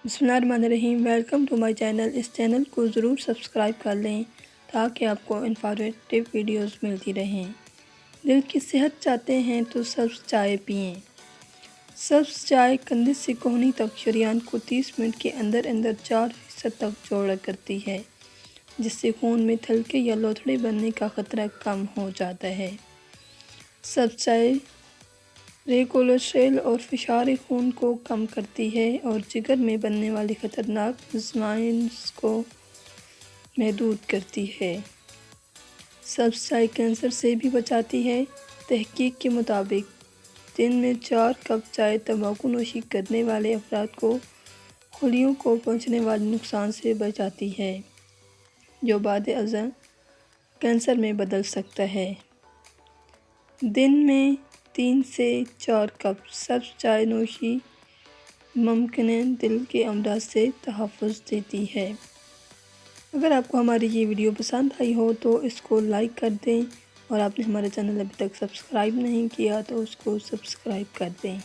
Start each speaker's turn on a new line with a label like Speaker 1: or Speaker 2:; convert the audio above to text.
Speaker 1: बिस्मिल्लाहिर्रहमानिर्रहीम। Welcome to my channel. इस channel को ज़रूर सब्सक्राइब कर लें ताकि आपको इंफॉर्मेटिव वीडियोस मिलती रहें। दिल की सेहत चाहते हैं तो सब्ज़ चाय पिएं। सब्ज़ चाय कंधे से कोहनी तक शरीयान को 30 मिनट के अंदर अंदर 4% तक चौड़ा करती है, जिससे खून में हल्के या लोथड़े बनने का खतरा कम हो जाता है। सब्ज़ चाय कोलेस्ट्रॉल और फिशार खून को कम करती है और जिगर में बनने वाली ख़तरनाक एंजाइम्स को महदूद करती है। सब्ज़ चाय कैंसर से भी बचाती है। तहकीक के मुताबिक दिन में 4 कप चाय तंबाकू नोशी करने वाले अफराद को खुलियों को पहुंचने वाले नुकसान से बचाती है, जो बाद अज़ां कैंसर में बदल सकता है। दिन में 3 से 4 कप सब्ज़ चाय नोशी मुमकिन दिल के अमराज से तहफ़्फ़ुज़ देती है। अगर आपको हमारी ये वीडियो पसंद आई हो तो इसको लाइक कर दें और आपने हमारे चैनल अभी तक सब्सक्राइब नहीं किया तो उसको सब्सक्राइब कर दें।